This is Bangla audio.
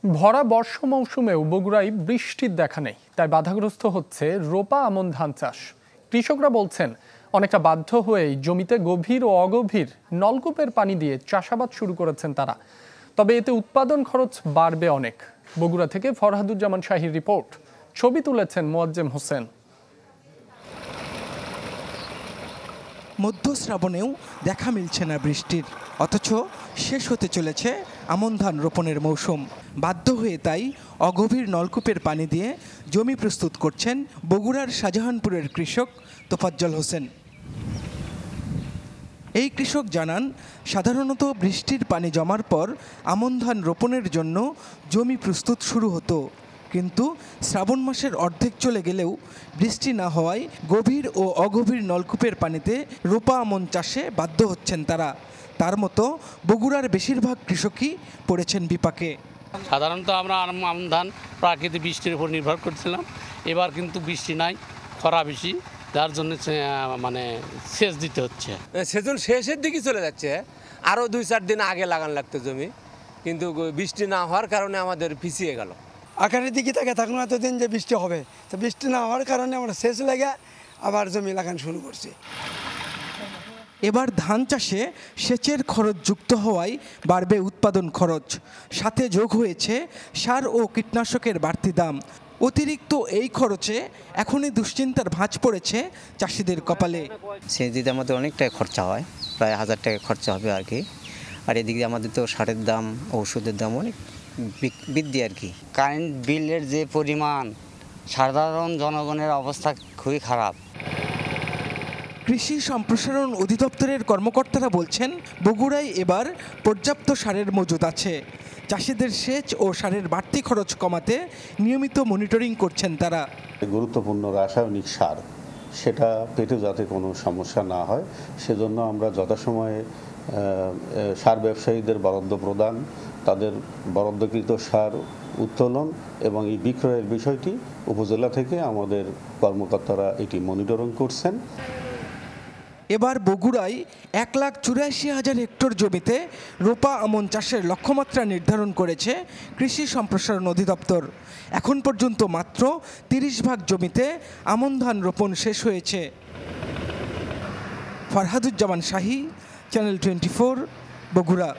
ভরা বর্ষা মৌসুমেও বগুড়ায় বৃষ্টির দেখা নেই, তাই বাধাগ্রস্ত হচ্ছে রোপা আমন ধান চাষ। কৃষকরা বলছেন অনেকটা বাধ্য হয়েই জমিতে গভীর ও অগভীর নলকূপের পানি দিয়ে চাষাবাদ শুরু করেছেন তারা। তবে এতে উৎপাদন খরচ বাড়বে অনেক। বগুড়া থেকে ফরহাদুজ্জামান শাহীর রিপোর্ট। ছবি তুলেছেন মোয়াজ্জেম হোসেন। মধ্য শ্রাবণেও দেখা মিলছে না বৃষ্টির, অথচ শেষ হতে চলেছে আমন ধান রোপণের মৌসুম। বাধ্য হয়ে তাই অগভীর নলকূপের পানি দিয়ে জমি প্রস্তুত করছেন বগুড়ার শাহজাহানপুরের কৃষক তোফাজ্জল হোসেন। এই কৃষক জানান, সাধারণত বৃষ্টির পানি জমার পর আমন ধান রোপণের জন্য জমি প্রস্তুত শুরু হতো, কিন্তু শ্রাবণ মাসের অর্ধেক চলে গেলেও বৃষ্টি না হওয়ায় গভীর ও অগভীর নলকূপের পানিতে রোপা আমন চাষে বাধ্য হচ্ছেন তারা। তার মতো বগুড়ার বেশিরভাগ কৃষকই পড়েছেন বিপাকে। সাধারণত আমরা আমন ধান প্রাকৃতিক বৃষ্টির উপর নির্ভর করছিলাম, এবার কিন্তু বৃষ্টি নাই, খরা বেশি, যার জন্য মানে সেচ দিতে হচ্ছে। সেজন শেষের দিকে চলে যাচ্ছে, আরও 2-4 দিন আগে লাগান লাগতো জমি, কিন্তু বৃষ্টি না হওয়ার কারণে আমাদের পিছিয়ে গেল। আকারের দিকে তাকে থাকলো এতদিন যে বৃষ্টি হবে, তো বৃষ্টি না হওয়ার কারণে আমরা শেষ লেগে আবার জমি লাগান শুরু করছি। এবার ধান চাষে সেচের খরচ যুক্ত হওয়ায় বাড়বে উৎপাদন খরচ, সাথে যোগ হয়েছে সার ও কীটনাশকের বাড়তি দাম। অতিরিক্ত এই খরচে এখনই দুশ্চিন্তার ভাঁজ পড়েছে চাষিদের কপালে। সেচ দিতে আমাদের অনেকটাই খরচা হয়, প্রায় 1000 টাকা খরচা হবে আর কি। আর এদিকে আমাদের তো সারের দাম, ওষুধের দাম অনেক বৃদ্ধি আর কি। কারেন্ট বিলের যে পরিমাণ, সাধারণ জনগণের অবস্থা খুবই খারাপ। কৃষি সম্প্রসারণ অধিদপ্তরের কর্মকর্তারা বলছেন, বগুড়ায় এবার পর্যাপ্ত সারের মজুদ আছে। চাষিদের সেচ ও সারের বাড়তি খরচ কমাতে নিয়মিত মনিটরিং করছেন তারা। গুরুত্বপূর্ণ রাসায়নিক সার সেটা পেটে যাতে কোনো সমস্যা না হয়, সেজন্য আমরা যথাসময়ে সার ব্যবসায়ীদের বরাদ্দ প্রদান, তাদের বরাদ্দকৃত সার উত্তোলন এবং এই বিক্রয়ের বিষয়টি উপজেলা থেকে আমাদের কর্মকর্তারা এটি মনিটরিং করছেন। এবার বগুড়ায় 1,84,000 হেক্টর জমিতে রোপা আমন চাষের লক্ষ্যমাত্রা নির্ধারণ করেছে কৃষি সম্প্রসারণ অধিদপ্তর। এখন পর্যন্ত মাত্র 30 ভাগ জমিতে আমন ধান রোপণ শেষ হয়েছে। ফরহাদুজ্জামান শাহী, চ্যানেল 24, বগুড়া।